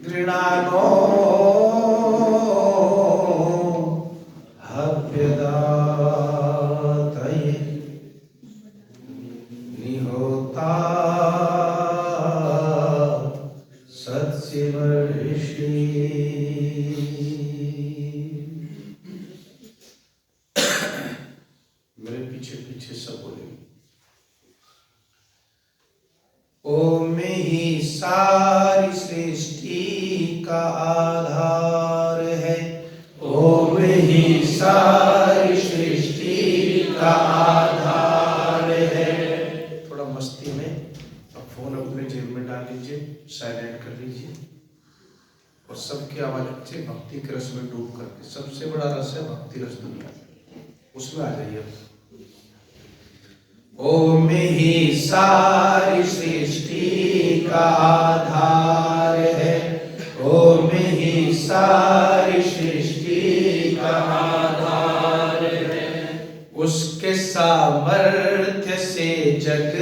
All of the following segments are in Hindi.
गृणानो हव्यदातये निहोता सत्शिवर्षि। मेरे पीछे पीछे सब बोलेंगे। ओम ही सारी सृष्टि का आधार है। ओम ही सारी सृष्टि का आधार है। थोड़ा मस्ती में अब फोन अपने जेब में डाल लीजिए, साइलेंट कर लीजिए और सबकी आवाज अच्छे भक्ति के रस में डूब करके, सबसे बड़ा रस है भक्ति रस दुनिया, उसमें आ जाइए। ओम ही सारी सृष्टि का आधार है। ओम ही सारी सृष्टि का आधार है। उसके सामर्थ्य से जग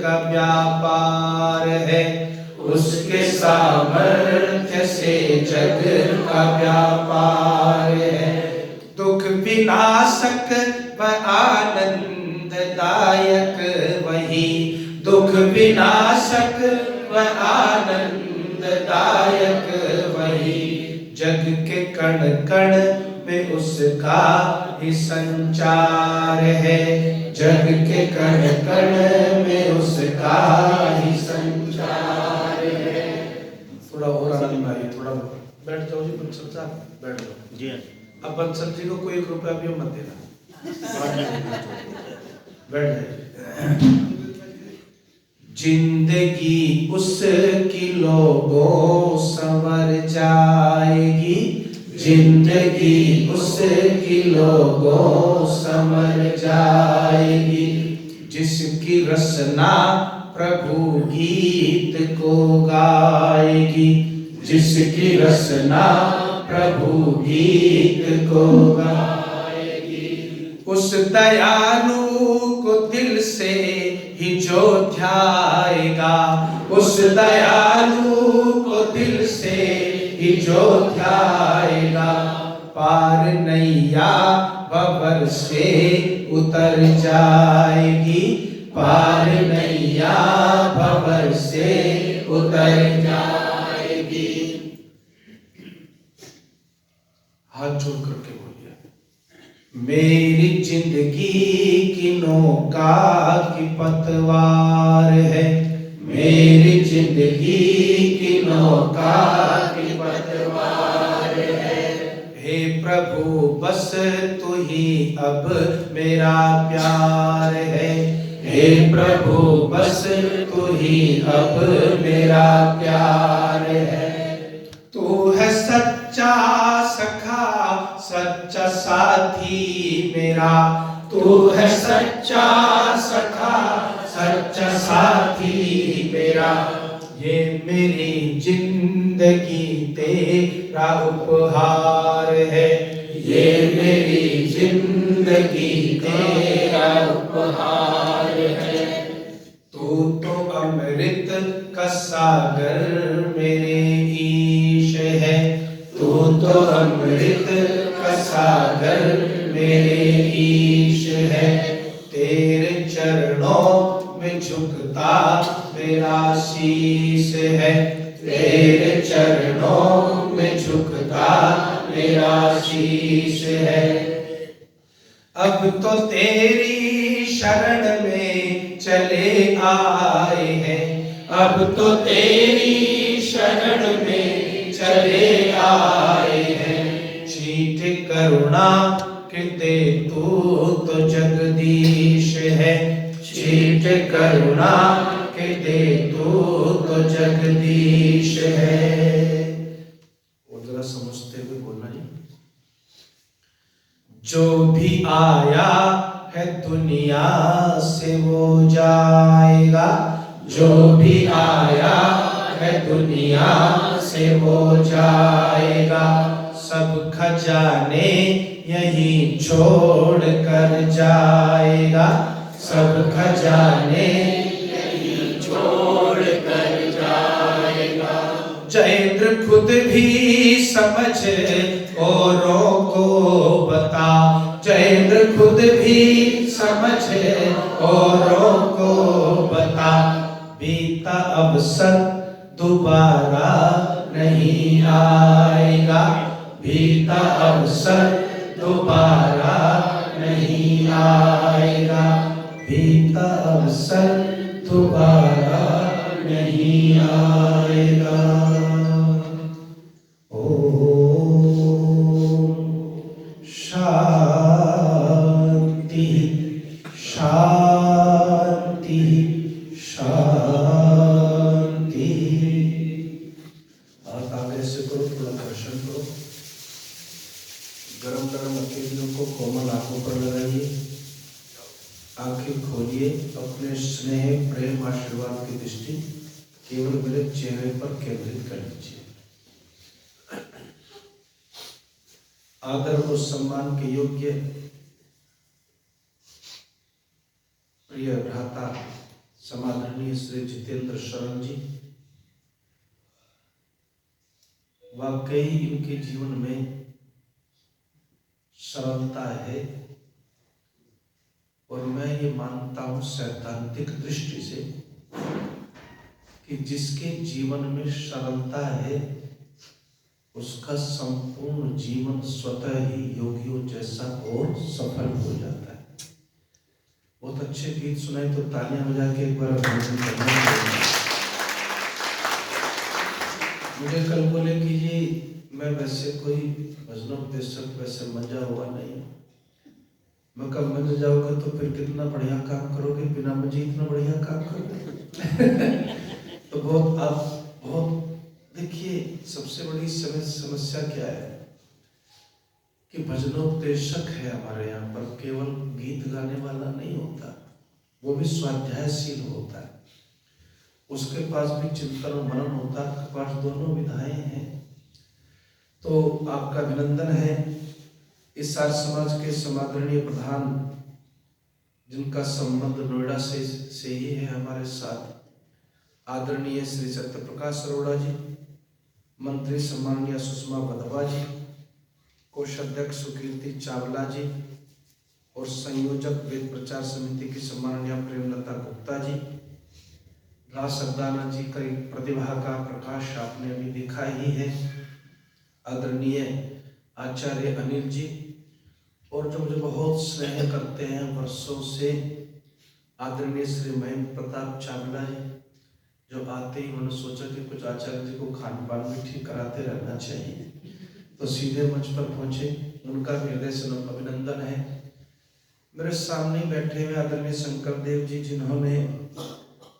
का व्यापार है। उसके सामर्थ्य से जग का व्यापार है। दुख विनाशक व आनंददायक वही, दुख विनाशक व आनंददायक वही, जग के कण कण में उसका ही संचार है। जग के कण कण में उसका ही संचार है। थोड़ा और आनंद आइए, थोड़ा बैठ जाओ जी बंसल साहब, बैठ जाओ जी। अब बंसल जी को कोई 1 रुपया भी मत देना, बैठ जाइए। जिंदगी उसकी लोगों संवर जाएगी। जिंदगी उसकी लोगों संवर जाएगी। जिसकी रचना प्रभु गीत को गाएगी। जिसकी रचना प्रभु गीत को गाएगी। उस दयालु को दिल से ही जो ध्याएगा। उस दयालु को दिल से ही जो ध्याएगा। पार नैया भंवर से उतर जाएगी। पार नैया भंवर से उतर जाएगी। हाथ जोड़ करके बोलिए। मेरी जिंदगी की नौका की पतवार है। मेरी जिंदगी की नौका की पतवार है। हे प्रभु बस तू ही अब मेरा प्यार है। हे प्रभु बस तू ही अब मेरा प्यार है। तू है सच्चा सखा, सच्चा साथी मेरा। तू है सच्चा सखा, सच्चा साथी मेरा। ये मेरी जिंदगी तेरा उपहार है। ये मेरी जिंदगी तेरा उपहार है। तू तो अमृत का सागर मेरे ईश है। तू तो अमृत का सागर मेरे ईश है। तेरे चरणों में झुकता मेरा शीश है। तेरे चरणों में झुकता मेरा शीश है। अब तो तेरी शरण में चले आए हैं। अब तो तेरी शरण में चले आए हैं। चीठ करुणा के दे तू तो जगदीश है। चीठ करुणा के दे तू तो जगदीश है। और जरा समझते हुए बोलना जी। जो भी आया है दुनिया से वो जाएगा। जो भी आया है दुनिया से वो जाएगा। सब खजाने यहीं छोड़ कर जाएगा। सब खजाने छोड़ कर जाएगा। जयेंद्र खुद भी समझ औरों को बता, जयेंद्र खुद भी समझ औरों को बता, बीता अवसर दोबारा नहीं आएगा, बीता अवसर दोबारा नहीं आएगा, बीता अवसर दोबारा नहीं आएगा। शांति शांति शांति। हाथ आगे से करो, थोड़ा घर्षण करो। गरम गरम अकेलियों को कोमल आंखों पर लगाइए, आंखें खोलिए, अपने स्नेह प्रेम आशीर्वाद की दृष्टि केवल मेरे चेहरे पर केंद्रित कर लीजिए। आदर और सम्मान के योग्य प्रिय भ्राता समादरणीय श्री जितेंद्र शरण जी, वाकई इनके जीवन में सरलता है और मैं ये मानता हूं सैद्धांतिक दृष्टि से कि जिसके जीवन में सरलता है उसका संपूर्ण जीवन स्वतः ही योगियों जैसा और सफल हो जाता है। बहुत अच्छे गीत सुनाए तो तालियां बजा के एक बार अभिनंदन करना चाहिए। मुझे कल बोले कि ये मैं वैसे कोई भजनोपदेशक वैसे मंजा हुआ नहीं, मैं कब मंज जाओगे तो फिर कितना बढ़िया काम करोगे, बिना मंजे इतना बढ़िया काम करोगे। तो बहुत आप बहुत देखिए, सबसे बड़ी समस्या क्या है कि भजनोपदेशक है हमारे यहाँ पर केवल गीत गाने वाला नहीं होता, वो भी स्वाध्यायशील होता है, उसके पास भी चिंतन और मनन होता है, आपके पास दोनों विधाएं हैं। तो आपका अभिनंदन है। इस आर्य समाज के समादरणीय प्रधान जिनका संबंध नोएडा से ही है हमारे साथ, आदरणीय श्री सत्य प्रकाश अरोड़ा जी, मंत्री सम्माननीय सुषमा बधवा जी, कोषाध्यक्ष सुकीर्ति चावला जी और संयोजक वेद प्रचार समिति की सम्माननीय प्रेमलता गुप्ता जी, राज सरदाना जी का प्रतिभा का प्रकाश आपने अभी देखा ही है, आदरणीय आचार्य अनिल जी, और जो मुझे बहुत स्नेह करते हैं वर्षों से, आदरणीय श्री महेंद्र प्रताप चावला जी, जो आते ही उन्होंने सोचा कि कुछ आचार्य जी को खान पान भी ठीक कराते रहना चाहिए, तो सीधे मंच पर पहुंचे, उनका भी हृदय से अभिनंदन है। मेरे सामने बैठे हुए आदरणीय शंकर देव जी, जिन्होंने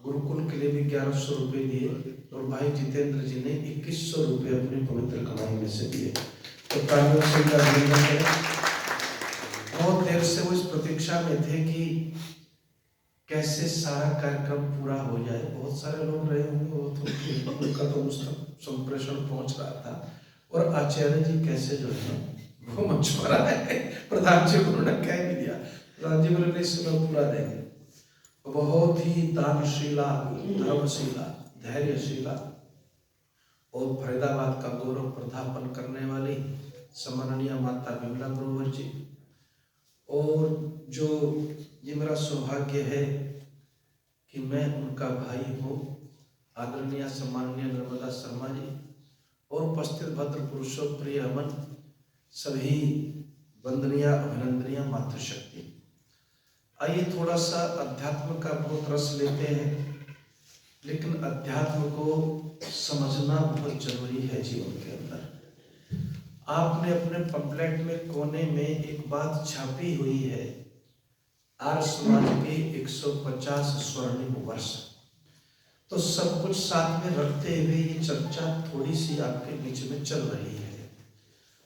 गुरुकुल के लिए भी 1100 रुपये दिए और भाई जितेंद्र जी ने 2100 रुपये अपनी पवित्र कमाई में से दिए, तो प्राणों से उनका अभिनंदन है। बहुत देर से वो इस प्रतीक्षा में थे कि कैसे सारा कार्यक्रम पूरा हो जाए, बहुत सारे लोग रहे होंगे, वो तो उनका तो उस तक संप्रेषण पहुंच रहा था, और आचार्य जी कैसे जो है वो मंच पर आए, प्रधान जी को उन्होंने कह भी दिया, प्रधान जी बोले नहीं समय पूरा देंगे। बहुत ही दानशीला, धर्मशीला, धैर्यशीला और फरीदाबाद का गौरव प्रधापन करने वाली सम्माननीय माता विमला ग्रोवर जी, और जो ये मेरा सौभाग्य है कि मैं उनका भाई हूँ, आदरणीय सम्माननीय नर्मदा शर्मा जी, और उपस्थित भद्र पुरुषों प्रिय अमन, सभी वंदनीय अभिनंदनीय मातृशक्ति। आइए थोड़ा सा अध्यात्म का बहुत रस लेते हैं, लेकिन अध्यात्म को समझना बहुत जरूरी है जीवन के अंदर। आपने अपने पंपलेट में कोने में एक बात छापी हुई है, आर्य समाज के 150 स्वर्णिम वर्ष, तो सब कुछ साथ में रखते हुए ये चर्चा थोड़ी सी आपके बीच में चल रही है।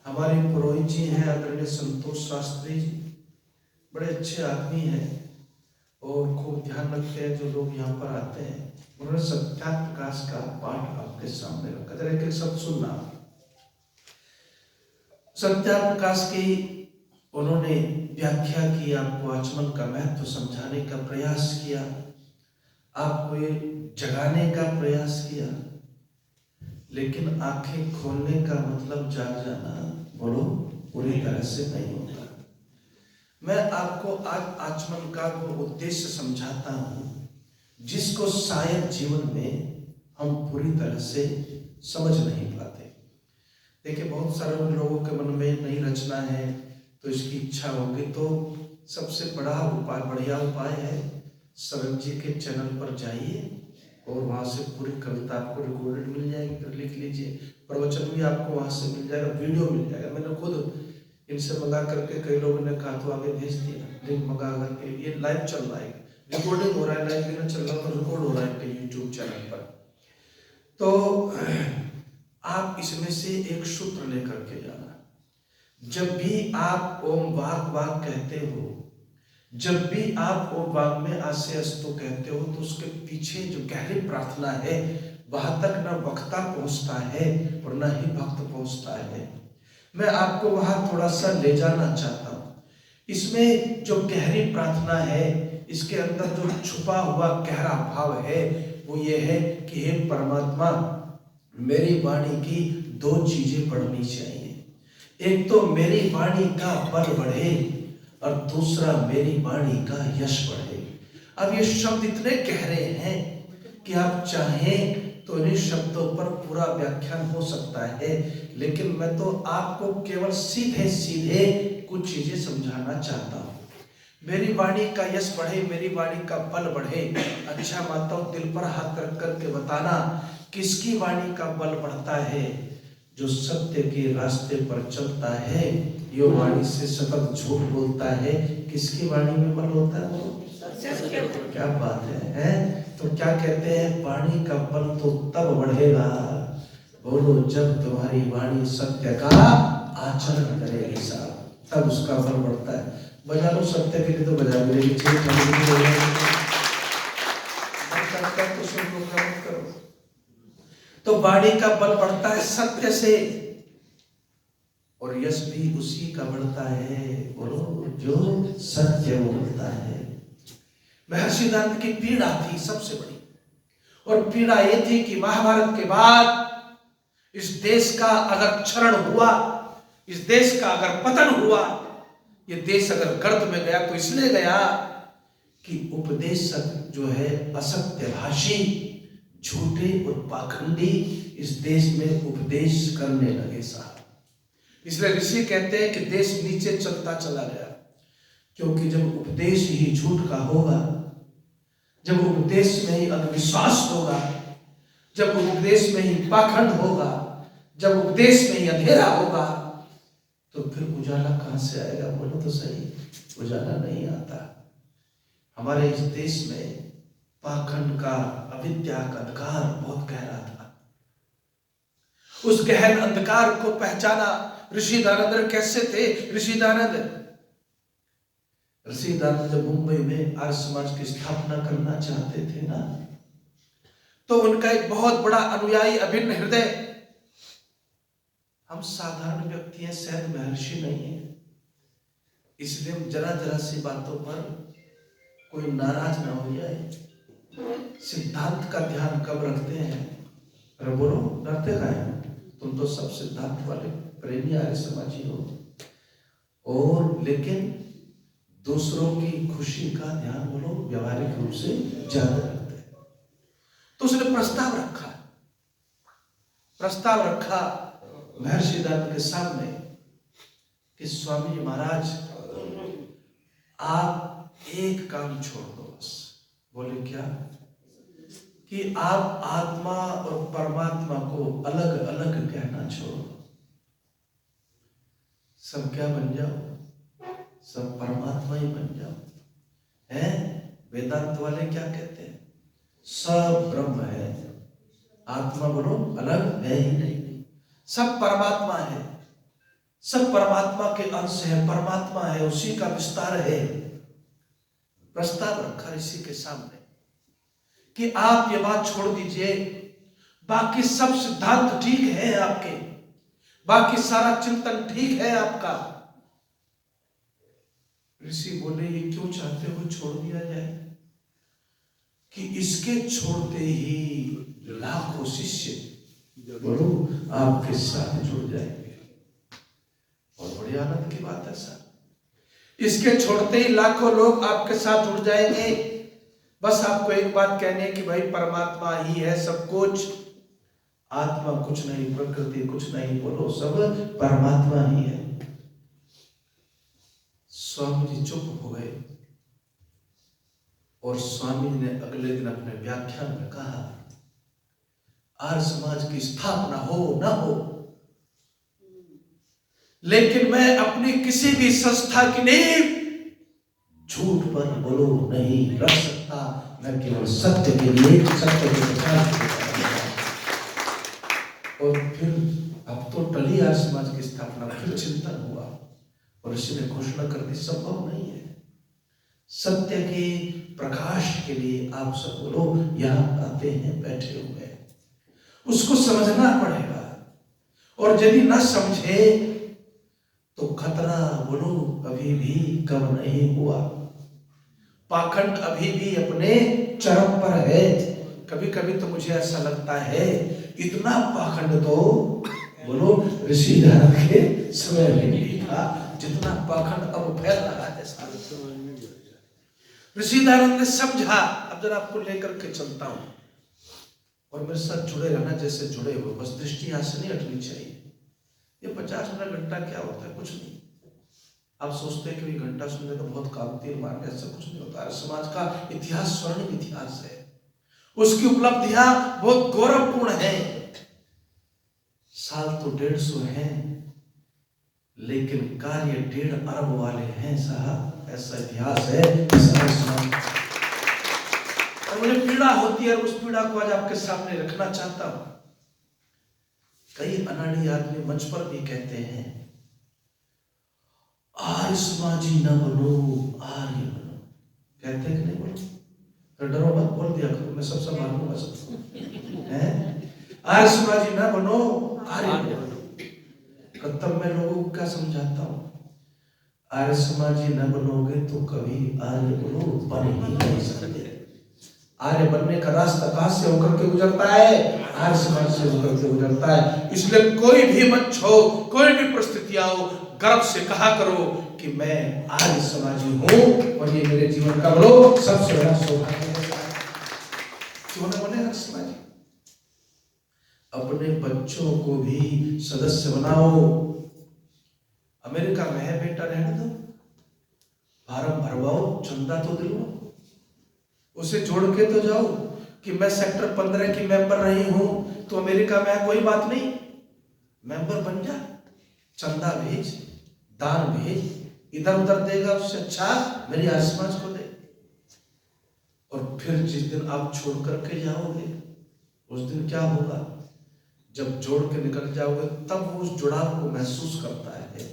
हमारे पुरोहित जी हैं आदरणीय संतोष शास्त्री जी, बड़े अच्छे आदमी हैं और खूब ध्यान रखते हैं जो लोग यहाँ पर आते हैं। उन्होंने सत्याप्रकाश का पाठ आपके सामने रखा, जरा एक शब्द सुनना। सत्याप्रकाश की उन्होंने व्याख्या की, आपको आचमन का महत्व समझाने का प्रयास किया, आपको ये जगाने का प्रयास किया, लेकिन आंखें खोलने का मतलब जाग जाना, बोलो, पूरी तरह से नहीं होता। मैं आपको आज आचमन का वो उद्देश्य समझाता हूं जिसको शायद जीवन में हम पूरी तरह से समझ नहीं पाते। देखिए, बहुत सारे लोगों के मन में नई रचना है, तो इसकी इच्छा होगी तो सबसे बड़ा उपाय, बढ़िया उपाय है, सरन जी के चैनल पर जाइए और वहाँ से पूरी कविता आपको रिकॉर्डेड मिल जाएगी, फिर लिख लीजिए। प्रवचन भी आपको वहाँ से मिल जाएगा, वीडियो मिल जाएगा। मैंने खुद इनसे मंगा करके, कई लोगों ने कहा तो आगे भेज दिया, लिंक मंगा करके। ये लाइव चल रहा है, रिकॉर्डिंग हो रहा है, लाइव भी ना चल रहा तो रिकॉर्ड हो रहा है इनके यूट्यूब चैनल पर। तो आप इसमें से एक सूत्र लेकर के जाना। जब भी आप ओम वाक वाक कहते हो, जब भी आप ओम वाक में आसे अस्तु कहते हो, तो उसके पीछे जो गहरी प्रार्थना है वहां तक न वक्ता पहुंचता है और न ही भक्त पहुंचता है। मैं आपको वहां थोड़ा सा ले जाना चाहता हूं। इसमें जो गहरी प्रार्थना है, इसके अंदर जो छुपा हुआ गहरा भाव है वो ये है कि हे परमात्मा, मेरी वाणी की दो चीजें बढ़नी चाहिए। एक तो मेरी वाणी का बल बढ़े और दूसरा मेरी वाणी का यश बढ़े। अब ये शब्द इतने गहरे हैं कि आप चाहें तो इन शब्दों पर पूरा व्याख्यान हो सकता है, लेकिन मैं तो आपको केवल सीधे सीधे कुछ चीजें समझाना चाहता हूं। मेरी वाणी का यश बढ़े, मेरी वाणी का बल बढ़े। अच्छा माताओं, दिल पर हाथ रख करके बताना, किसकी वाणी का बल बढ़ता है? जो सत्य के रास्ते पर चलता है, यो वाणी से सतत झूठ बोलता है। किसकी वाणी में बल होता है? क्या बात है? तो क्या कहते हैं, वाणी का बल तो तब बढ़ेगा, बोलो, जब तुम्हारी वाणी सत्य का आचरण करेगी साहब, तब उसका बल बढ़ता है। बजा लो सत्य के लिए तो बजा भी लेगी, तो सुन लो, करो। तो वाणी का बल बढ़ता है सत्य से, और यश भी उसी का बढ़ता है, बोलो, जो सत्य बोलता है। महर्षि दंत की पीड़ा थी सबसे बड़ी, और पीड़ा ये थी कि महाभारत के बाद इस देश का अगर क्षरण हुआ, इस देश का अगर पतन हुआ, ये देश अगर गर्त में गया तो इसलिए गया कि उपदेशक जो है असत्यभाषी, झूठे और पाखंडी इस देश में उपदेश करने लगे साहब। इसलिए ऋषि कहते हैं कि देश नीचे चलता चला गया, क्योंकि जब उपदेश ही झूठ का होगा, जब उपदेश में ही अंधविश्वास होगा, जब उपदेश में ही पाखंड होगा, जब उपदेश में ही अंधेरा होगा, तो फिर उजाला कहां से आएगा? बोलो तो सही, उजाला नहीं आता। हमारे इस देश में पाखंड का, अविद्या का अंधकार बहुत गहरा था। उस गहन अंधकार को पहचाना ऋषि दानंद कैसे थे? ऋषि दानंद जब मुंबई में आर्य समाज की स्थापना करना चाहते थे ना, तो उनका एक बहुत बड़ा अनुयायी, अभिन्न हृदय, हम साधारण व्यक्ति हैं, शायद महर्षि नहीं है, इसलिए हम जरा जरा सी बातों पर कोई नाराज ना हो जाए, सिद्धांत का ध्यान कब रखते हैं? अरे बोलो, डरते का है? तुम तो सब सिद्धांत वाले प्रेमी आर्य समाजी हो, और लेकिन दूसरों की खुशी का ध्यान, बोलो, व्यवहारिक रूप से ज्यादा रखते हैं। तो उसने प्रस्ताव रखा महर्षि दत्त के सामने कि स्वामी जी महाराज, आप एक काम छोड़ दो बस। बोले क्या? कि आप आत्मा और परमात्मा को अलग अलग कहना छोड़ो, सब क्या बन जाओ? सब परमात्मा ही बन जाओ। है? वेदांत वाले क्या कहते हैं? सब ब्रह्म है, आत्मा बोलो अलग है ही नहीं, सब परमात्मा है, सब परमात्मा के अंश है, परमात्मा है, उसी का विस्तार है। प्रस्ताव रखा ऋषि के सामने कि आप ये बात छोड़ दीजिए, बाकी सब सिद्धांत ठीक है आपके, बाकी सारा चिंतन ठीक है आपका, ऋषि बोले ये क्यों चाहते हो छोड़ दिया जाए? कि इसके छोड़ते ही लाखों शिष्य बोलो आपके साथ जुड़ जाएंगे। और बड़ी आनंद की बात है सर, इसके छोड़ते ही लाखों लोग आपके साथ जुड़ जाएंगे। बस आपको एक बात कहनी है कि भाई परमात्मा ही है सब कुछ, आत्मा कुछ नहीं, प्रकृति कुछ नहीं, बोलो सब परमात्मा ही है। स्वामी जी चुप हो गए और स्वामी जी ने अगले दिन अपने व्याख्यान में कहा, आर्य समाज की स्थापना हो न हो, लेकिन मैं अपनी किसी भी संस्था की नींव झूठ पर बोलो नहीं रख सकता। मैं केवल सत्य के लिए, सत्य के प्रचार। और फिर अब तो टली आर्य समाज की स्थापना, फिर चिंतन हुआ और ऋषि ने घोषणा कर दी संभव नहीं है। सत्य के प्रकाश के लिए आप सब लोग यहाँ आते हैं, बैठे हुए हैं, उसको समझना पड़ेगा। और यदि न समझे तो खतरा बोलो अभी भी कम नहीं हुआ, पाखंड अभी भी अपने चरम पर है। कभी कभी तो मुझे ऐसा लगता है इतना पाखंड तो बोलो ऋषि नारद के समय में नहीं था जितना पाखंड अब फैल रहा है। ऋषि नारद ने समझा, अब जरा आपको लेकर के चलता हूं और मेरे साथ जुड़े रहना जैसे जुड़े हो, बस दृष्टि यहां से नहीं हटनी चाहिए। ये 50 मिनट घंटा क्या होता है? कुछ नहीं। आप सोचते हैं कि घंटा सुनने का बहुत कामतीर मार्ग है, ऐसा कुछ नहीं होता है। समाज का इतिहास स्वर्णिम इतिहास है, उसकी उपलब्धियां बहुत गौरवपूर्ण है। साल तो 150 हैं, लेकिन कार्य 1.5 अरब वाले हैं साहब, ऐसा इतिहास है। और मुझे पीड़ा होती है, उस पीड़ा को आज आपके सामने रखना चाहता हूं। कई अनाड़ी आदमी मंच पर भी कहते हैं आर्य समाजी न बनो, आर्य बनो। कहते कि नहीं बोलो? तो डरो मत, बोल दिया करो, मैं सब संभालूंगा सबको। हैं आर्य समाजी न बनो, आर्य बनो। तब मैं लोगों को क्या समझाता हूं? आर्य समाजी न बनोगे तो कभी आर्य बोलो बन ही नहीं सकते। आर्य बनने का रास्ता कहां से होकर के गुजरता है? आर्य समाज से होकर के गुजरता है। इसलिए कोई भी मंच हो, कोई भी परिस्थितियां हो, गर्व से कहा करो कि मैं आर्य समाजी हूं और ये मेरे जीवन का बोलो सबसे बड़ा सौभाग्य है। क्यों न बने आर्य समाजी? अपने बच्चों को भी सदस्य बनाओ। अमेरिका में है बेटा, रहने दो, फार्म भरवाओ, चंदा तो दिलवाओ, उसे जोड़ के तो जाओ कि मैं सेक्टर 15 की मेंबर रही हूं तो अमेरिका में कोई बात नहीं, मेंबर बन जा, चंदा भेज, दान भेज, इधर उधर देगा उससे अच्छा मेरी आर्य समाज को दे। और फिर जिस दिन आप छोड़ करके जाओगे उस दिन क्या होगा? जब जोड़ के निकल जाओगे तब वो उस जुड़ाव को महसूस करता है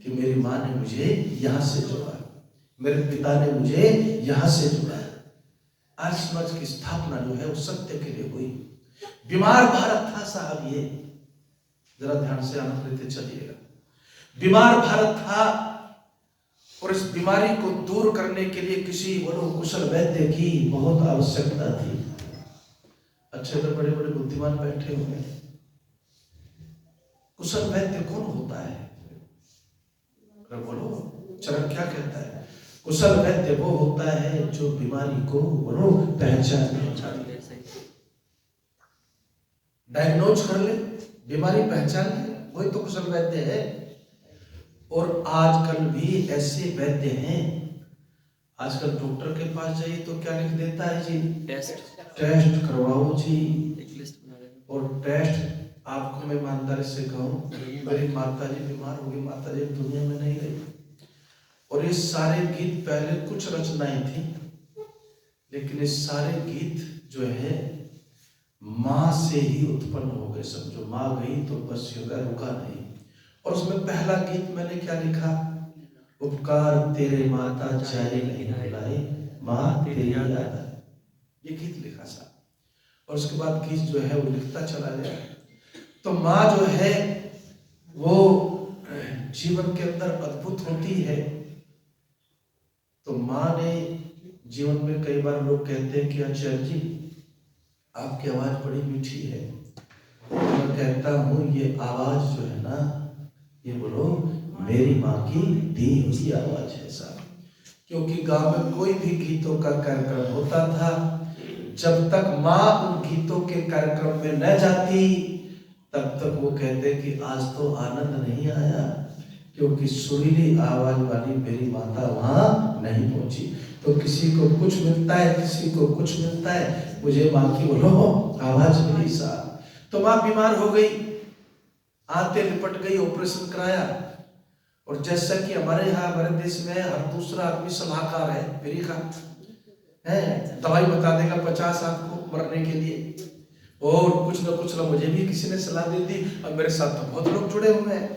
कि मेरी माँ ने मुझे यहां से जोड़ा, मेरे पिता ने मुझे यहां से जोड़ा। आर्य समाज की स्थापना जो है वो सत्य के लिए हुई। बीमार भारत था साहब, ये जरा ध्यान से आनंद लेते चलिएगा। बीमार भारत था और इस बीमारी को दूर करने के लिए किसी बोलो कुशल वैद्य की बहुत आवश्यकता थी। अच्छे तो बड़े बड़े बुद्धिमान बैठे हुए हैं। कुशल वैद्य कौन होता है? बोलो चरण क्या कहता है? कुशल वैद्य वो होता है जो बीमारी को बोलो पहचान डायग्नोज कर ले, बीमारी पहचान ले, वही तो कुशल वैद्य है। और आजकल भी ऐसे वैद्य हैं। आजकल डॉक्टर के पास जाइए तो क्या लिख देता है जी? टेस्ट करवाओ जी। और टेस्ट आपको मैं ईमानदारी से कहूं, मेरी माता जी बीमार हो गई, माता जी दुनिया में नहीं रही। और ये सारे गीत पहले कुछ रचनाएं थी, लेकिन ये सारे गीत जो है माँ से ही उत्पन्न हो गए। समझो माँ गई तो बस होगा, रुका नहीं। और उसमें पहला गीत मैंने क्या लिखा? उपकार तेरे माता चाहे नहीं भुलाए, माँ तेरी याद आए। ये गीत लिखा था। और उसके बाद गीत जो है वो लिखता चला गया। तो माँ जो है वो जीवन के अंदर अद्भुत होती है। तो माँ ने जीवन में कई बार लोग कहते हैं कि आचार्य जी आपकी आवाज बड़ी मीठी है। तो मैं कहता हूँ ये आवाज जो है ना, ये बोलो मेरी माँ की दी हुई आवाज है साहब। क्योंकि गांव में कोई भी गीतों का कार्यक्रम होता था, जब तक माँ उन गीतों के कार्यक्रम में न जाती तब तक वो कहते कि आज तो आनंद नहीं आया, क्योंकि सुरीली आवाज वाली मेरी माता वहां नहीं पहुंची। तो किसी को कुछ मिलता है, किसी को कुछ मिलता है, मुझे माँ की बोलो आवाज मिली साहब। तो माँ बीमार हो गई, आते लिपट गई, ऑपरेशन कराया। और जैसा कि हमारे यहाँ हमारे देश में हर दूसरा आदमी सलाहकार है, मेरी का है, दवाई बता देगा 50 आपको मरने के लिए, और कुछ ना मुझे भी किसी ने सलाह दे दी। अब मेरे साथ तो बहुत लोग जुड़े हुए हैं।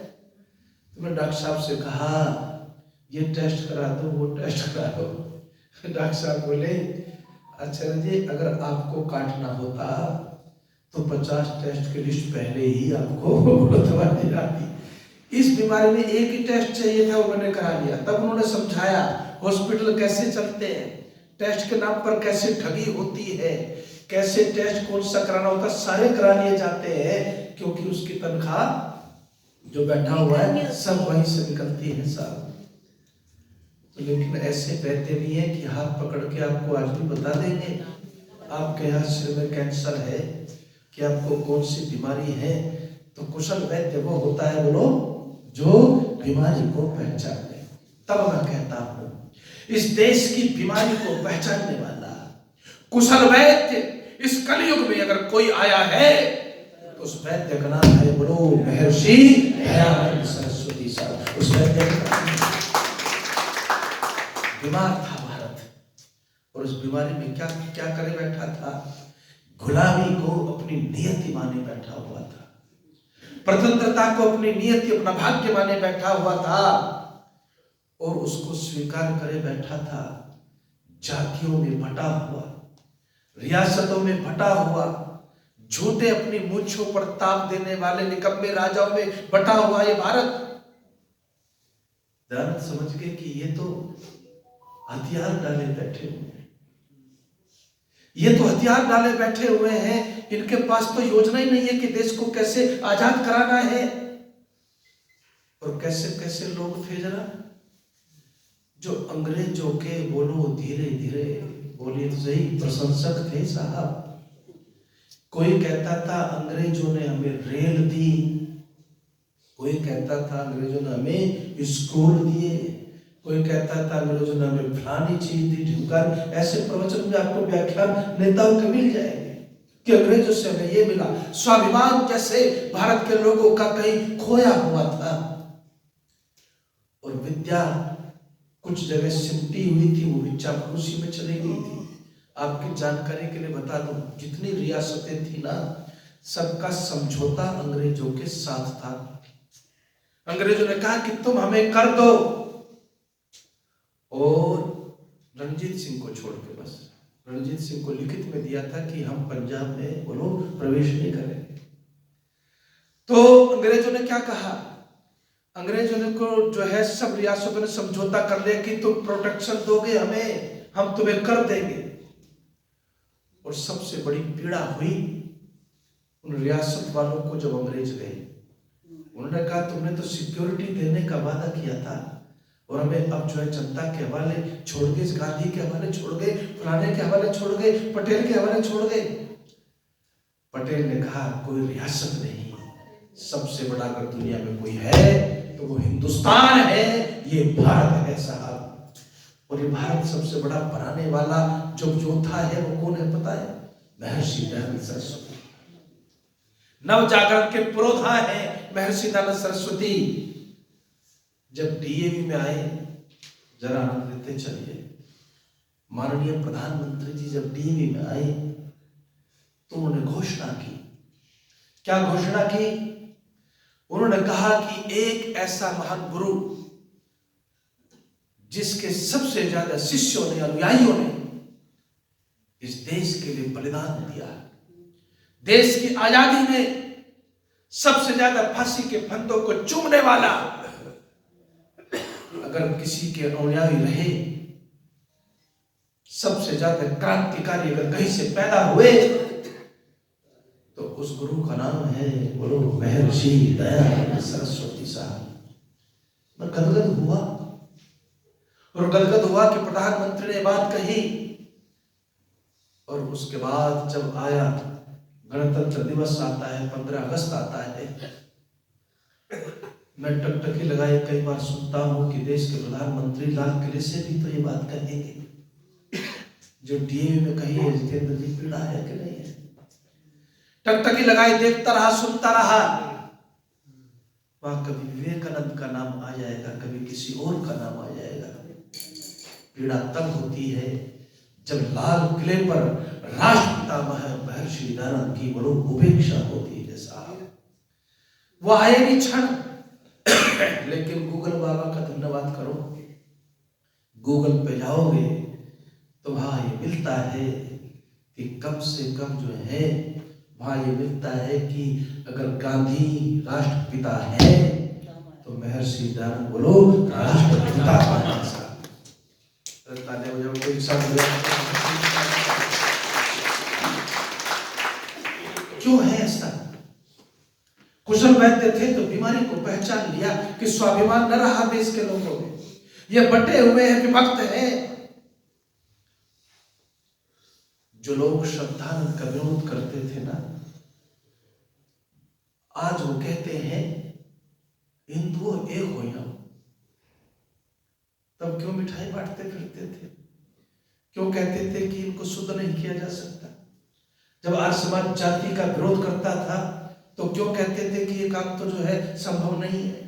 तो मैं डॉक्टर साहब से कहा ये टेस्ट करा दो, वो टेस्ट करा दो। डॉक्टर साहब बोले अच्छा जी अगर आपको काटना होता तो 50 टेस्ट की लिस्ट पहले ही आपको दवा दी जाती। इस बीमारी में एक ही टेस्ट चाहिए था, वो मैंने करा लिया। तब उन्होंने समझाया हॉस्पिटल कैसे चलते हैं, टेस्ट के नाम पर कैसे ठगी होती है, कैसे टेस्ट कौन सा कराना होता, सारे करा लिए जाते हैं, क्योंकि उसकी तनख्वाह जो बैठा हुआ है सब वहीं से निकलती है साहब। तो लेकिन ऐसे वैद्य भी है कि हाथ पकड़ के आपको आज भी बता देंगे आपके यहाँ सिर में कैंसर है, कि आपको कौन सी बीमारी है। तो कुशल वैद्य वो होता है बोलो जो बीमारी को पहचाने। तब मैं कहता हूं इस देश की बीमारी को पहचानने वाला कुशल वैद्य इस कलयुग में अगर कोई आया है तो उस वैद्य का नाम है बोलो महर्षि दयानंद सरस्वती साहब। उस वैद्य बीमार था भारत, और उस बीमारी में क्या क्या करे बैठा था, गुलामी को अपनी नियति माने बैठा हुआ था, स्वतंत्रता को अपनी नियति अपना भाग्य माने बैठा हुआ था, और उसको स्वीकार करे बैठा था। जातियों में बटा हुआ, रियासतों में बटा हुआ, झूठे अपनी मूंछों पर ताप देने वाले निकम्मे राजाओं में बटा हुआ ये भारत। दयानंद समझ गए कि ये तो हथियार डाले बैठे हुए हैं, ये तो हथियार डाले बैठे हुए हैं, इनके पास तो योजना ही नहीं है कि देश को कैसे आजाद कराना है। और कैसे कैसे लोग थे जरा, जो अंग्रेजों के बोलो धीरे धीरे बोलिए तो सही प्रशंसक थे साहब। कोई कहता था अंग्रेजों ने हमें रेल दी, कोई कहता था अंग्रेजों ने हमें स्कूल दिए, कोई कहता था अंग्रेजों ने हमें फलानी चीज दी, ढिमकानी। ऐसे प्रवचन में आपको व्याख्यान नेताओं के मिल जाएंगे कि अंग्रेजों से हमें ये मिला। स्वाभिमान जैसे भारत के लोगों का कहीं खोया हुआ था, और विद्या कुछ जगह सिमटी हुई थी, वो भी चापलूसी में चली गई थी। आपकी जानकारी के लिए बता दूं, जितनी रियासतें थी ना, सबका समझौता अंग्रेजों के साथ था। अंग्रेजों ने कहा कि तुम हमें कर दो, और रणजीत सिंह को छोड़ के बस रणजीत सिंह को लिखित में दिया था कि हम पंजाब में बोलो प्रवेश नहीं करेंगे। तो अंग्रेजों ने क्या कहा, अंग्रेजों ने को जो है सब रियासतों ने समझौता कर लिया कि तुम प्रोटेक्शन दोगे हमें, हम तुम्हें कर देंगे। और सबसे बड़ी पीड़ा हुई उन रियासत वालों को जब अंग्रेज गए। उन्होंने कहा तुमने तो सिक्योरिटी देने का वादा किया था, और हमें अब जो है जनता के हवाले छोड़ गए, गांधी के हवाले छोड़ गए, फलाने के हवाले छोड़ गए, पटेल के हवाले छोड़ गए। पटेल ने कहा कोई रियासत नहीं, सबसे बड़ा अगर दुनिया में कोई है तो वो हिंदुस्तान है, ये भारत है साहब। और ये भारत सबसे बड़ा बनाने वाला जो योद्धा है वो कौन है पता है? महर्षि दयानंद सरस्वती। नव जागरण के पुरोधा है महर्षि दयानंद सरस्वती। जब डीएवी में आए, जरा आनंद लेते चलिए, माननीय प्रधानमंत्री जी जब डीएवी में आए तो उन्होंने घोषणा की। क्या घोषणा की? उन्होंने कहा कि एक ऐसा महान गुरु जिसके सबसे ज्यादा शिष्यों ने, अनुयायियों ने इस देश के लिए बलिदान दिया, देश की आजादी में सबसे ज्यादा फांसी के फंदों को चूमने वाला अगर किसी के अनुयायी रहे सबसे ज्यादा क्रांतिकारी अगर कहीं से पैदा हुए तो उस गुरु का नाम है बोलो महर्षि दयानंद सरस्वती साहब। मैं गदगद हुआ और गदगद हुआ कि प्रधानमंत्री ने बात कही। और उसके बाद जब आया गणतंत्र दिवस आता है, 15 अगस्त आता है, मैं टकटकी लगाई कई बार सुनता हूं कि देश के प्रधानमंत्री लाल किले से भी तो ये बात कहेंगे जो डीएवी में कही है। जितेंद्र जी पीड़ा है कि नहीं है? टकटकी लगाई, देखता रहा, सुनता रहा। वहां कभी विवेकानंद का नाम आ जाएगा, कभी किसी और का नाम आ जाएगा। पीड़ा तब होती है जब लाल किले पर राष्ट्रपिता महर्षि दयानंद की बड़ो उपेक्षा होती है साहब। वो आए भी क्षण, लेकिन गूगल बाबा का धन्यवाद करो। गूगल पे जाओगे तो वहां ये मिलता है कि कम से कम जो है वहां ये मिलता है कि अगर गांधी राष्ट्रपिता है तो महर्षि दयानंद बोलो राष्ट्रपिता का क्यों है ऐसा? कुशल वैद्य थे तो बीमारी को पहचान लिया कि स्वाभिमान न रहा देश के लोगों में, ये बटे हुए हैं, विभक्त हैं। जो लोग श्रद्धानंद का विरोध करते थे ना, आज वो कहते हैं हिंदुओं एक हो जाओ। तब क्यों मिठाई बांटते फिरते थे? क्यों कहते थे कि इनको शुद्ध नहीं किया जा सकता? जब आर्य समाज जाति का विरोध करता था तो क्यों कहते थे कि ये काम तो जो है संभव नहीं है?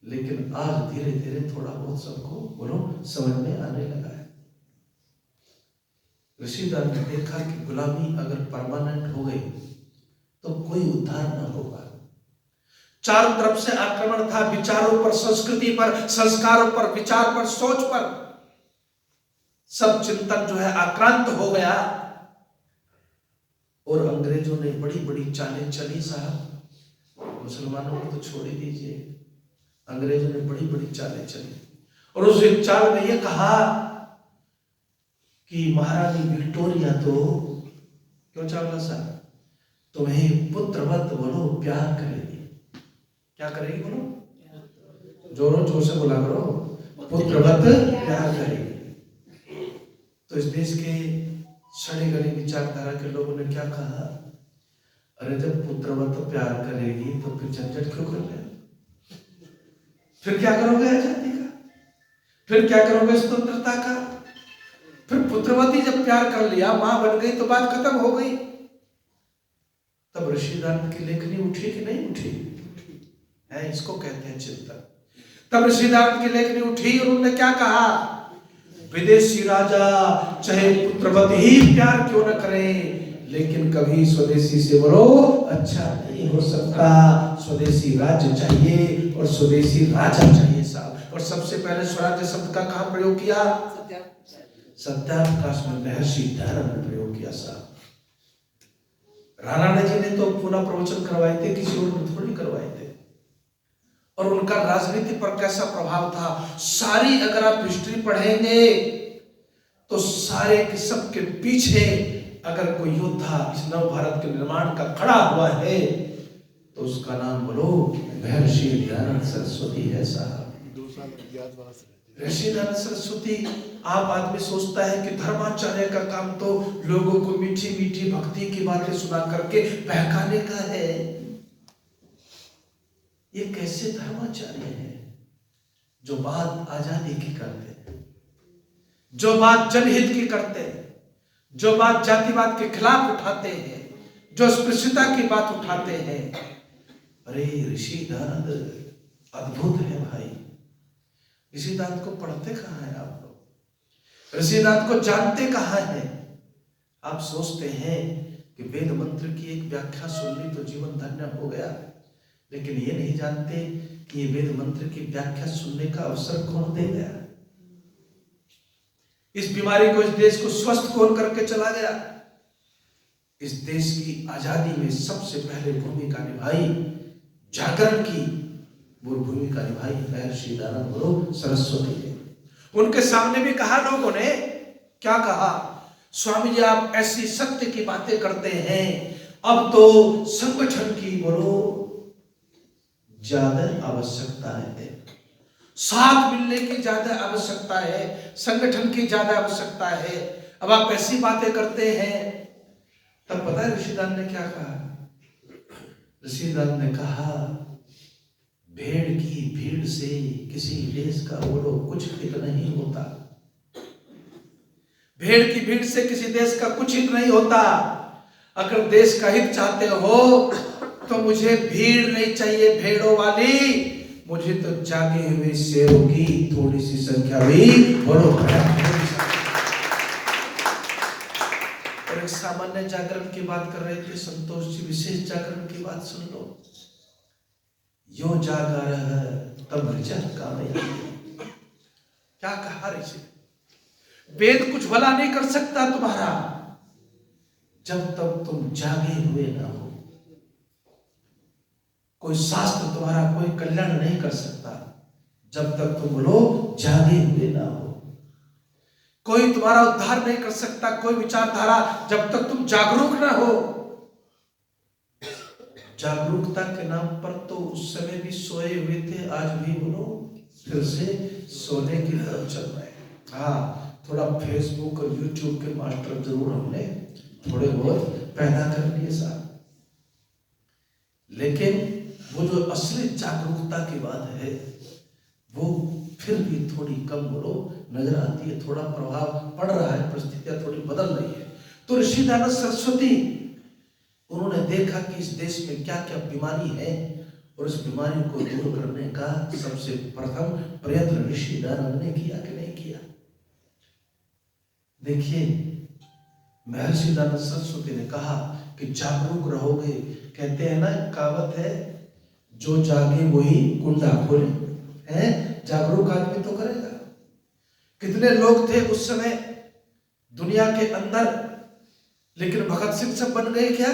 लेकिन आज धीरे धीरे थोड़ा बहुत सबको बोलो समझ में आने लगा है। ऋषिदास ने देखा कि गुलामी अगर परमानेंट हो गई तो कोई उद्धार न होगा। चारों तरफ से आक्रमण था, विचारों पर, संस्कृति पर, संस्कारों पर, विचार पर, सोच पर। सब चिंतन जो है आक्रांत हो गया और अंग्रेजों ने बड़ी बड़ी चालें चली साहब। मुसलमानों को तो छोड़ ही दीजिए, अंग्रेजों ने बड़ी बड़ी चालें चली। और उस एक चाल में यह कहा कि महारानी विक्टोरिया तो क्यों चावला साहब तुम्हें पुत्रवत बोलो प्यार करेगी। क्या करेगी बोलो? जोरों जोर से बोला करो, पुत्रवत प्यार करेगी। तो इस देश के सड़े गले विचारधारा के लोगों ने क्या कहा? अरे जब पुत्रवत प्यार करेगी तो फिर झंझट क्यों कर रहे? फिर क्या करोगे आजादी का? फिर क्या करोगे स्वतंत्रता का? फिर पुत्रवती जब प्यार कर लिया, मां बन गई तो बात खत्म हो गई। तब ऋषिदानंद की लेखनी उठी कि नहीं उठी है? इसको कहते हैं चिंतन। तब ऋषिदानंद की लेखनी उठी और उन्होंने क्या कहा? विदेशी राजा चाहे पुत्रवत ही प्यार क्यों न करे, लेकिन कभी स्वदेशी से बोलो अच्छा नहीं हो सकता। स्वदेशी राज्य चाहिए और स्वदेशी राजा चाहिए साहब। और सबसे पहले स्वराज्य शब्द का कहां प्रयोग किया? सत्याप्रकाश में महर्षि दयानंद ने प्रयोग किया साहब। राणा जी ने तो पुनः प्रवचन करवाए थे, किसी और ने थोड़ी करवाए थे। और उनका राजनीति पर कैसा प्रभाव था, सारी अगर आप हिस्ट्री पढ़ेंगे तो सारे के सब के पीछे अगर कोई योद्धा इस नव भारत के निर्माण का खड़ा हुआ है तो उसका नाम बोलो महर्षि दयानंद सरस्वती है साहब। ऋषि दयानंद सरस्वती। आप आदमी सोचता है कि धर्माचार्य का काम तो लोगों को मीठी मीठी भक्ति की बातें सुना करके बहकाने का है। ये कैसे धर्माचार्य है जो बात आजादी की करते हैं, जो बात जनहित की करते हैं, जो बात जातिवाद के खिलाफ उठाते हैं, जो स्पृश्यता की बात उठाते हैं। अरे ऋषि दयानंद अद्भुत है भाई। ऋषि दयानंद को पढ़ते कहाँ है आप लोग? ऋषि दयानंद को जानते कहाँ है? आप सोचते हैं कि वेद मंत्र की एक व्याख्या सुन ली तो जीवन धन्य हो गया, लेकिन ये नहीं जानते कि ये वेद मंत्र की व्याख्या सुनने का अवसर कौन दे गया? इस बीमारी को, इस देश को स्वस्थ कौन करके चला गया? इस देश की आजादी में सबसे पहले भूमिका निभाई, जागरण की वो भूमिका निभाई महर्षि दयानंद गुरु सरस्वती ने। उनके सामने भी कहा लोगों ने, क्या कहा, स्वामी जी आप ऐसी सत्य की बातें करते हैं, अब तो संगठन की बोलो ज्यादा आवश्यकता है, साथ मिलने की ज्यादा आवश्यकता है, संगठन की ज्यादा आवश्यकता है, अब आप ऐसी बातें करते हैं। तब पता है ऋषिदान ने क्या कहा? ऋषिदान ने कहा, भेड़ की भीड़ से किसी देश का बोलो कुछ हित नहीं होता, भेड़ की भीड़ से किसी देश का कुछ हित नहीं होता। अगर देश का हित चाहते हो तो मुझे भीड़ नहीं चाहिए भेड़ों वाली, मुझे तो जागे हुए शेरों की थोड़ी सी संख्या भी बोलो। और एक सामान्य जागरण की बात कर रहे थे संतोष जी, विशेष जागरण की बात सुन लो। यो जागा रह तब ऋचा कामया। क्या कहा ऋषि? वेद कुछ भला नहीं कर सकता तुम्हारा जब तक तुम जागे हुए ना हो। कोई शास्त्र तुम्हारा कोई कल्याण नहीं कर सकता जब तक तुम बोलो जागे हुए ना हो। कोई तुम्हारा उद्धार नहीं कर सकता, कोई विचारधारा, जब तक तुम जागरूक ना हो। जागरूकता के नाम पर तो उस समय भी सोए हुए थे, आज भी बोलो फिर से सोने की तरफ चल रहे हैं। हाँ, थोड़ा फेसबुक और यूट्यूब के मास्टर जरूर हमने थोड़े बहुत पैदा कर लिए साहब, लेकिन वो जो असली जागरूकता की बात है वो फिर भी थोड़ी कम बोलो नजर आती है, थोड़ा प्रभाव पड़ रहा है, परिस्थितियां थोड़ी बदल रही है। तो ऋषि दयानंद सरस्वती उन्होंने देखा कि इस देश में क्या क्या बीमारी है और इस बीमारी को दूर करने का सबसे प्रथम प्रयत्न ऋषि दयानंद ने किया कि नहीं किया? देखिए, महर्षि दयानंद सरस्वती ने कहा कि जागरूक रहोगे। कहते हैं ना, कहावत है, जो जागे वही कुंडा खोले। है, जागरूक आदमी तो करेगा। कितने लोग थे उस समय दुनिया के अंदर, लेकिन भगत सिंह सब बन गए क्या?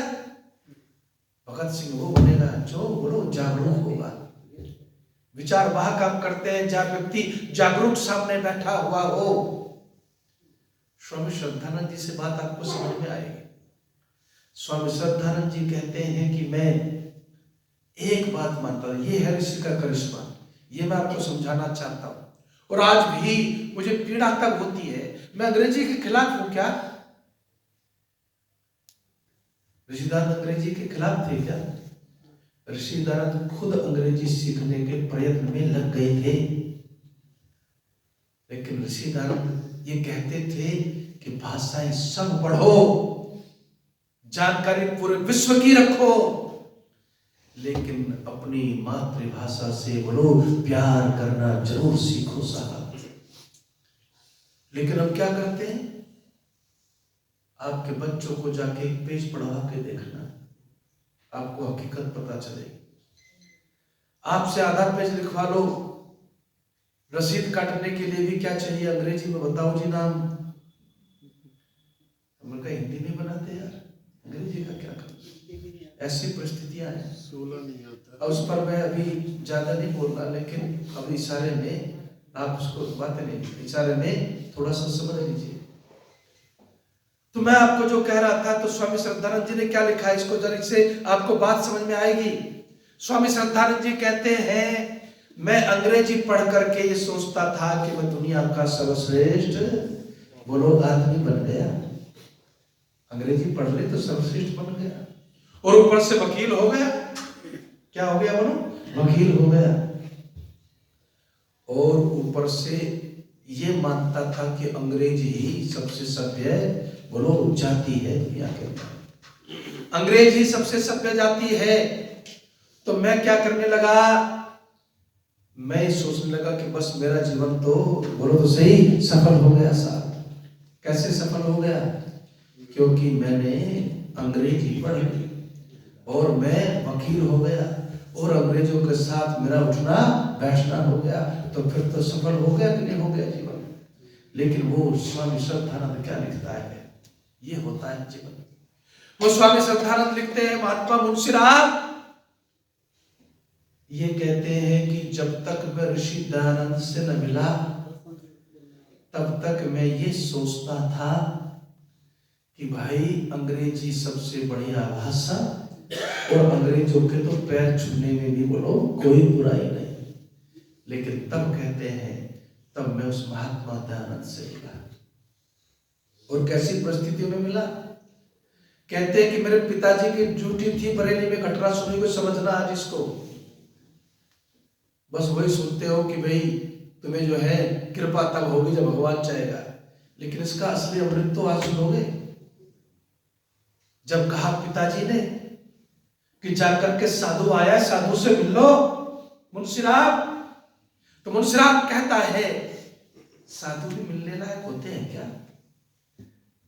भगत सिंह वो बनेगा जो बोलो जागरूक होगा। विचार वह काम करते हैं जहां व्यक्ति जागरूक सामने बैठा हुआ हो। स्वामी श्रद्धानंद जी से बात आपको समझ में आएगी। स्वामी श्रद्धानंद जी कहते हैं कि मैं एक बात मानता हूं, ये है ऋषि का करिश्मा, ये मैं आपको समझाना चाहता हूं। और आज भी मुझे पीड़ा तब होती है, मैं अंग्रेजी के खिलाफ हूं क्या? ऋषिदानंद अंग्रेजी के खिलाफ थे क्या? ऋषिदानंद खुद अंग्रेजी सीखने के प्रयत्न में लग गए थे, लेकिन ऋषिदानंद ये कहते थे कि भाषाएं सब पढ़ो, जानकारी पूरे विश्व की रखो, लेकिन अपनी मातृभाषा से बोलो प्यार करना जरूर सीखो साहब। लेकिन हम क्या करते हैं? आपके बच्चों को जाके एक पेज पढ़वा के देखना, आपको हकीकत पता चलेगी। आपसे आधा पेज लिखवा लो, रसीद काटने के लिए भी क्या चाहिए अंग्रेजी में बताओ जी नाम। हम का हिंदी नहीं बनाते यार, अंग्रेजी का क्या करें? ऐसी परिस्थितियां हैं। 16 नहीं आता। और उस पर मैं अभी ज्यादा नहीं बोल रहा, लेकिन अब इशारे में आप उसको बातें नहीं, इशारे में थोड़ा सा समझ लीजिए। तो मैं आपको जो कह रहा था, तो स्वामी श्रद्धानंद जी ने क्या लिखा है, इसको जरा से आपको बात समझ में आएगी। स्वामी श्रद्धानंद जी कहते हैं, मैं अंग्रेजी पढ़ करके ये सोचता था कि मैं दुनिया का सर्वश्रेष्ठ बोलो आदमी बन गया। अंग्रेजी पढ़ ले तो सर्वश्रेष्ठ बन गया, और ऊपर से वकील हो गया। क्या हो गया बोलो? वकील हो गया। और ऊपर से ये मानता था कि अंग्रेजी ही सबसे सभ्य बोलो जाति है दुनिया के अंदर, अंग्रेजी सबसे सभ्य जाति है। तो मैं क्या करने लगा, मैं सोचने लगा कि बस मेरा जीवन तो बोलो तो सही सफल हो गया साहब। कैसे सफल हो गया? क्योंकि मैंने अंग्रेजी पढ़ ली और मैं वकील हो गया और अंग्रेजों के साथ मेरा उठना बैठना हो गया, तो फिर तो सफल हो गया कि नहीं हो गया जीवन। लेकिन वो स्वामी श्रद्धानंद क्या लिखता है, ये होता है जीवन। वो स्वामी श्रद्धानंद लिखते हैं, महात्मा मुंशीराम ये कहते हैं कि जब तक मैं ऋषि दयानंद से न मिला तब तक मैं ये सोचता था कि भाई अंग्रेजी सबसे बढ़िया भाषा, और अंग्रेजों के तो पैर छूने में भी बोलो कोई बुराई नहीं। लेकिन तब कहते हैं, तब मैं उस महात्मा दयानंद से मिला। और कैसी परिस्थिति में मिला? कहते हैं कि मेरे पिताजी की ड्यूटी थी बरेली में घटना सुनी को समझना आज इसको। बस वही सुनते हो कि भाई तुम्हें जो है कृपा तब होगी जब भगवान चाहेगा, लेकिन इसका असली अमृत तो आज सुनोगे। जब कहा पिताजी ने कि जाकर के साधु आया, साधु से मिल लो मुंशीराम, तो मुंशीराम कहता है साधु भी मिलने लायक होते हैं क्या?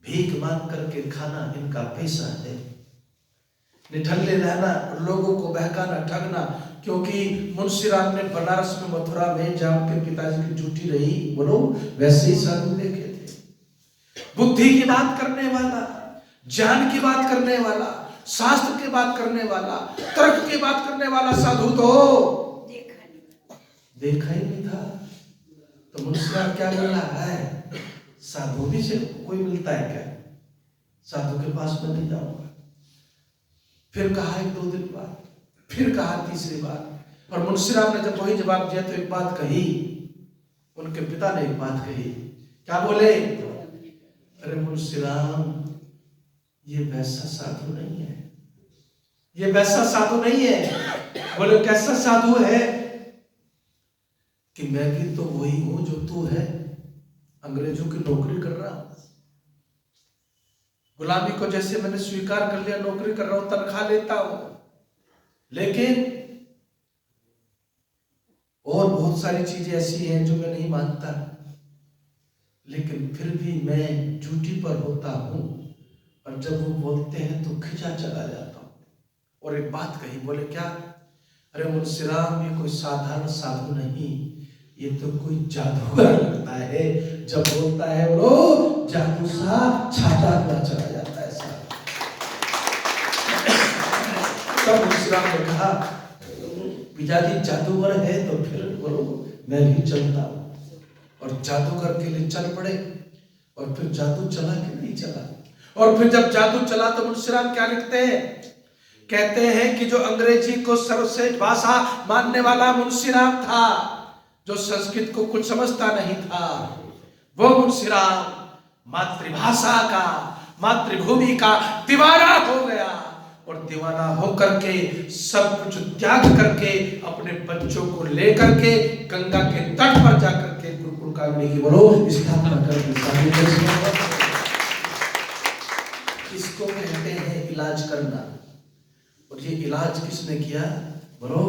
भीख मांग करके खाना इनका पेशा है, निठल्ले रहना, लोगों को बहकाना, ठगना। क्योंकि मुंशीराम ने बनारस में, मथुरा में जहां उनके पिताजी की ड्यूटी रही, बोलो वैसे ही साधु देखे थे। बुद्धि की बात करने वाला, ज्ञान की बात करने वाला, शास्त्र की बात करने वाला, तर्क की बात करने वाला साधु तो देखा ही नहीं था। तो मुंशीराम क्या बोल रहा है, साधु भी से कोई मिलता है क्या? साधु के पास में नहीं जाऊंगा। फिर कहा 1-2 दिन बाद, फिर कहा तीसरी बार, और मुंशीराम ने जब वही जवाब दिया तो एक बात कही, उनके पिता ने एक बात कही। क्या बोले? अरे मुंशीराम, ये वैसा साधु नहीं है, ये वैसा साधु नहीं है। बोले कैसा साधु है? कि मैं भी तो वही हूं जो तू है, अंग्रेजों की नौकरी कर रहा हूं, गुलामी को जैसे मैंने स्वीकार कर लिया, नौकरी कर रहा हूं, तनख्वाह लेता हूं, लेकिन और बहुत सारी चीजें ऐसी हैं जो मैं नहीं मानता, लेकिन फिर भी मैं ड्यूटी पर होता हूं, और जब वो बोलते हैं तो खिंचा चला जाता हूं। और एक बात कही, बोले क्या? अरे मुंशीराम, ये कोई साधारण साधु नहीं, ये तो कोई जादूगर लगता है, जब बोलता है वो जादू सा छाता हुआ चला जाता है साहब। तब मुंशीराम ने कहा पिताजी जादूगर है तो फिर बोलो मैं भी चलता हूं, और जादूगर के लिए चल पड़े। और फिर जादू चला कि नहीं चला? और फिर जब जादू चला तो मुंशीराम क्या लिखते हैं? कहते हैं कि जो अंग्रेजी को सर्वश्रेष्ठ भाषा मानने वाला मुंशीराम था, जो संस्कृत को कुछ समझता नहीं था, वो मुंशीराम मातृभाषा का, मातृभूमि का दीवाना हो गया। और दीवाना होकर के सब कुछ त्याग करके अपने बच्चों को लेकर के गंगा के तट पर जाकर के गुरुकुल कामिनी की बोलो स्थापना कर दी। इसको कहते हैं इलाज करना। और ये इलाज किसने किया? बोलो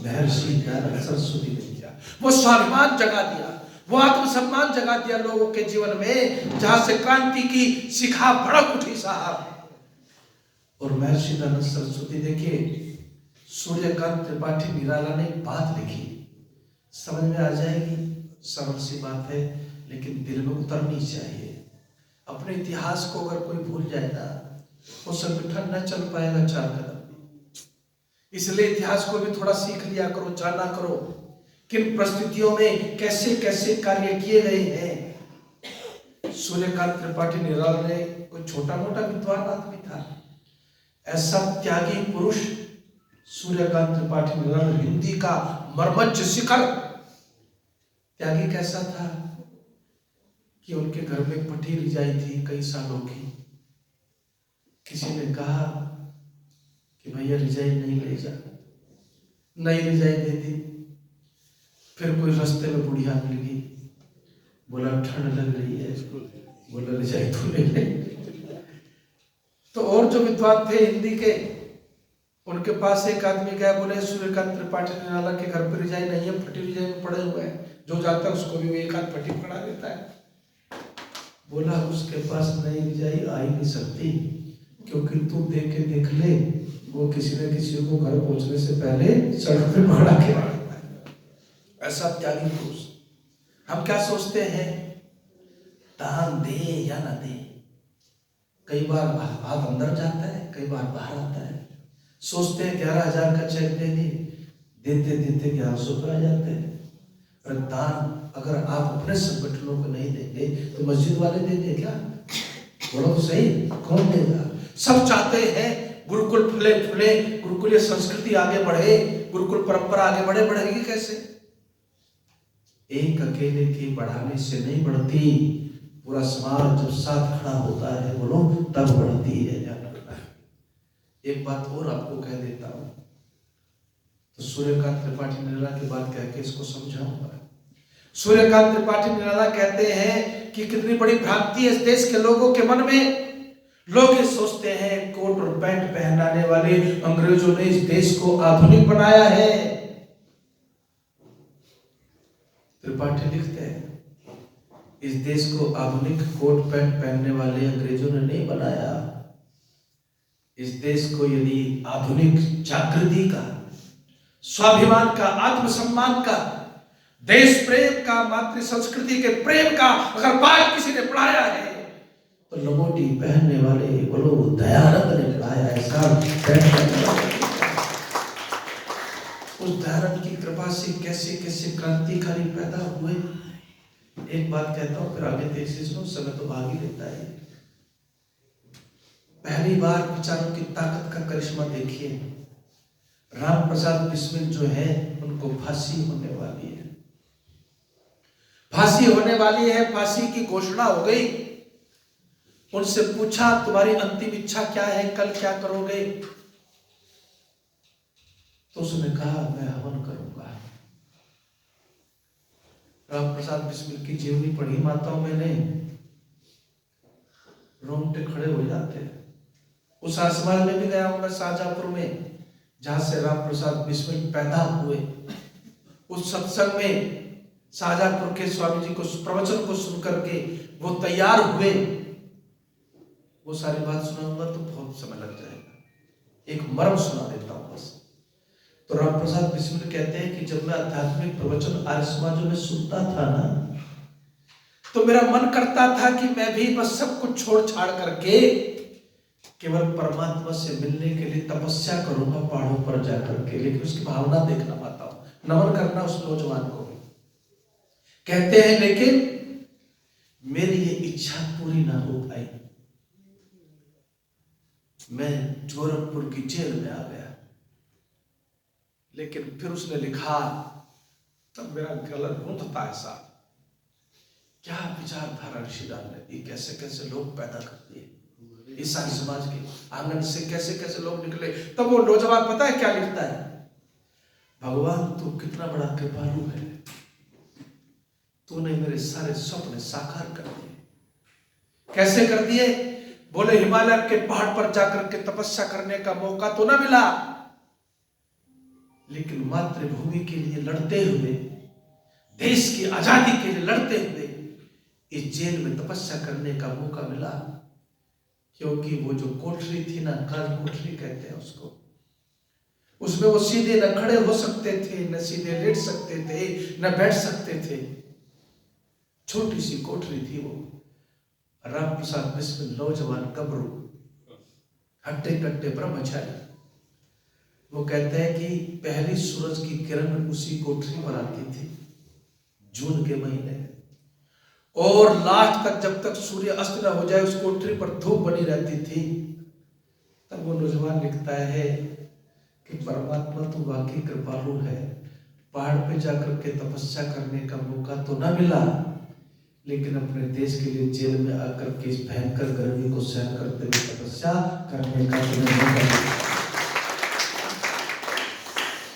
महर्षि दयानंद सरस्वती ने किया। वो स्वाभिमान जगा दिया, वो आत्मसम्मान जगा दिया लोगों के जीवन में, जहां से क्रांति की शिखा भड़क उठी साहब। और महर्षि दयानंद सरस्वती, देखिए सूर्यकांत त्रिपाठी निराला ने एक बात लिखी, समझ में आ जाएगी, सरल सी बात है, लेकिन दिल में उतरनी चाहिए। अपने इतिहास को अगर कोई भूल जाए ना, वो संगठन न चल पाएगा 4 कदम। इसलिए इतिहास को भी थोड़ा सीख लिया करो, जाना करो, किन परिस्थितियों में कैसे कैसे कार्य किए गए हैं। सूर्यकांत त्रिपाठी निराला ने कोई छोटा मोटा विद्वान आदमी था, ऐसा त्यागी पुरुष सूर्यकांत त्रिपाठी निराला, हिंदी का मर्मज्ज शिखर। त्यागी कैसा था कि उनके घर में पटी रिजाई थी कई सालों की। किसी ने कहा कि भैया रिजाई नहीं ले जा, नहीं रिजाई दे दी। फिर कोई रास्ते में बुढ़िया मिल गई, बोला ठंड लग रही है, बोला रिजाई तो ले ले। तो और जो विद्वान थे हिंदी के, उनके पास एक आदमी गया, बोले सूर्यकांत त्रिपाठी निराला के घर पर रिजाई नहीं है, फटी रिजाई में पड़े हुए हैं, जो जाता है उसको भी वो एक हाथ फटी पकड़ा देता है। बोला उसके पास नई रिजाई आ ही नहीं सकती, क्योंकि तू देख के देख ले, वो किसी न किसी को घर पहुंचने से पहले सड़क पे पकड़ा के रखता है। ऐसा त्यागी पुरुष। हम क्या सोचते हैं, दान दे या ना दे, कई बार हाथ अंदर जाता है, कई बार बाहर आता है। सोचते हैं 11,000 का चेक दे दे, देते देते 1100 पर आ जाते हैं। अरे दान अगर आप अपने संगठनों को नहीं देंगे तो मस्जिद वाले देंगे क्या? बोलो तो सही, कौन देगा? सब चाहते हैं गुरुकुल फले फूले, गुरुकुलीय संस्कृति आगे बढ़े, गुरुकुल परंपरा आगे बढ़े। बढ़ेगी कैसे? एक अकेले के बढ़ाने से नहीं बढ़ती, पूरा समाज जब साथ खड़ा होता है बोलो तब बढ़ती है। एक बात और आपको कह देता हूं, तो सूर्यकांत त्रिपाठी निराला की बात कह के इसको समझाऊंगा। सूर्यकांत त्रिपाठी निराला कहते हैं कि कितनी बड़ी भ्रांति है इस देश के लोगों के मन में। लोग ये सोचते हैं कोट और पैंट पहनाने वाले अंग्रेजों ने इस देश को आधुनिक बनाया है। त्रिपाठी लिखते हैं इस देश को आधुनिक कोट पैंट पहनने वाले अंग्रेजों ने नहीं बनाया। इस देश को यदि आधुनिक जागृति का, स्वाभिमान का, आत्मसम्मान का, देश प्रेम का, मातृ संस्कृति के प्रेम का अगर बात किसी ने पढ़ाया है तो लंगोटी पहनने वाले बोलो दयानंद ने पढ़ाया है। उस दयानंद की कृपा से कैसे कैसे क्रांतिकारी पैदा हुए। एक बात कहता हूं फिर आगे देख से सुनो, समय तो भाग ही लेता है। पहली बार विचारों की ताकत का करिश्मा देखिए। राम प्रसाद बिस्मिल जो है उनको फांसी होने वाली है, फांसी होने वाली है, फांसी की घोषणा हो गई। उनसे पूछा तुम्हारी अंतिम इच्छा क्या है, कल क्या करोगे? तो उसने कहा मैं हवन करूंगा। राम प्रसाद बिस्मिल की जीवनी पढ़ी माताओं मैंने, रोंगटे खड़े हो जाते हैं। उस आसमान में भी गया हूं मैं, शाहजहांपुर में, जहां से राम प्रसाद बिस्मिल पैदा हुए। उस सत्संग में शाहजहांपुर के स्वामी जी को प्रवचन को सुनकर के वो तैयार हुए। वो सारी बात सुनाऊंगा तो बहुत समय लग जाएगा, एक मर्म सुना देता हूं बस। तो राम प्रसाद बिस्मिल कहते हैं कि जब मैं आध्यात्मिक प्रवचन आर्य समाजों में सुनता था ना, तो मेरा मन करता था कि मैं भी बस सब कुछ छोड़ छाड़ करके केवल परमात्मा से मिलने के लिए तपस्या करूंगा पहाड़ों पर जाकर के। लेकिन उसकी भावना देखना पाता हूं, नमन करना उस नौजवान को। कहते हैं लेकिन मेरी ये इच्छा पूरी ना हो पाई। मैं जोधपुर की जेल में आ गया। लेकिन फिर उसने लिखा, तब मेरा गला गूंथता ऐसा, क्या विचारधारा ऋषिदान ने दी, कैसे कैसे लोग पैदा कर दिए ईसाई समाज के आंगन से, कैसे कैसे लोग निकले। तब वो नौजवान पता है क्या लिखता है, भगवान तू कितना बड़ा कृपालु है, तूने मेरे सारे सपने साकार कर दिए। कैसे कर दिए? बोले हिमालय के पहाड़ पर जाकर के तपस्या करने का मौका तो ना मिला, लेकिन मातृभूमि के लिए लड़ते हुए, देश की आजादी के लिए लड़ते हुए इस जेल में तपस्या करने का मौका मिला। क्योंकि वो जो कोठरी थी ना, काल कोठरी कहते हैं उसको, उसमें वो सीधे न खड़े हो सकते थे, न सीधे लेट सकते थे, न बैठ सकते थे। छोटी सी कोठरी थी वो। राम प्रसाद बिस्मिल नौजवान गबरू, हट्टे कट्टे ब्रह्मचारी, वो कहते हैं कि पहली सूरज की किरण उसी कोठरी पर आती थी जून के महीने, और लास्ट तक जब तक सूर्य अस्त न हो जाए उस कोठरी पर धूप बनी रहती थी। तब वो नौजवान लिखता है कि परमात्मा तो वाकई कृपालु है, पहाड़ पे जाकर के तपस्या करने का मौका तो ना मिला, लेकिन अपने देश के लिए जेल में आकर के इस भयंकर गर्मी को सहन करते हुए तपस्या करने का मौका मिला।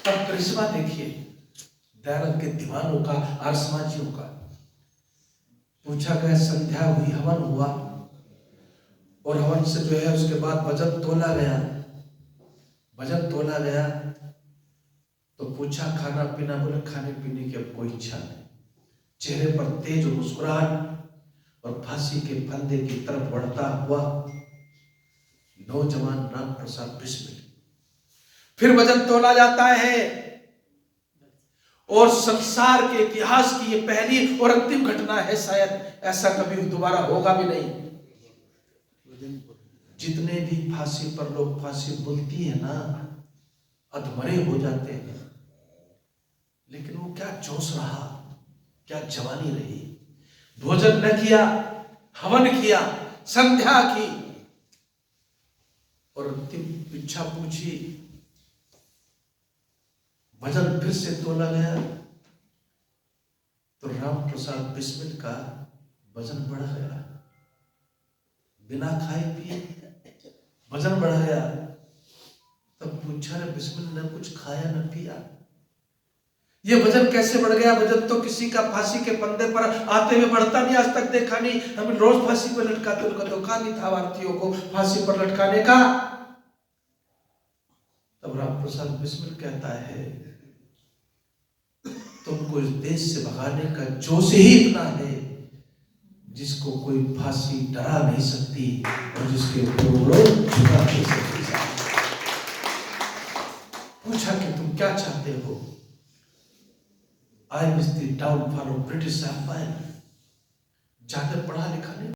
तब करिश्मा देखिए दयानंद के दीवानों का, आर्य समाजियों का। पूछा गया, संध्या हुई, हवन हुआ, और हवन से जो है उसके बाद वजन तोला गया। वजन तोला गया तो पूछा खाना पीना, बोले खाने पीने की अब कोई इच्छा नहीं। चेहरे पर तेज मुस्कुराहट और फांसी के फंदे की तरफ बढ़ता हुआ नौजवान राम प्रसाद बिस्मिल। फिर वजन तोला जाता है और संसार के इतिहास की ये पहली और अंतिम घटना है, शायद ऐसा कभी दोबारा होगा भी नहीं। जितने भी फांसी पर लोग फांसी बोलती है ना, अधमरे हो जाते हैं, लेकिन वो क्या जोश रहा, क्या जवानी रही। भोजन न किया, हवन किया, संध्या की और अंतिम इच्छा पूछी। वजन फिर से तोला गया तो राम प्रसाद बिस्मिल का वजन बढ़ गया। बिना खाए पिए वजन बढ़ गया। तब पूछा, रे बिस्मिल ने कुछ खाया न पिया, ये वजन कैसे बढ़ गया? वजन तो किसी का फांसी के फंदे पर आते हुए बढ़ता नहीं, आज तक देखा नहीं। हम रोज फांसी पर लटकाते, उनका धोखा नहीं था भारतीयों को फांसी पर लटकाने का। तब राम प्रसाद बिस्मिल कहता है, तुमको इस देश से भगाने का जोश ही इतना है जिसको कोई फांसी डरा नहीं सकती और जिसके ऊपर झुका नहीं सकती। पूछा कि तुम क्या चाहते हो? I was the downfall of British Empire। ज्यादा पढ़ा लिखा नहीं।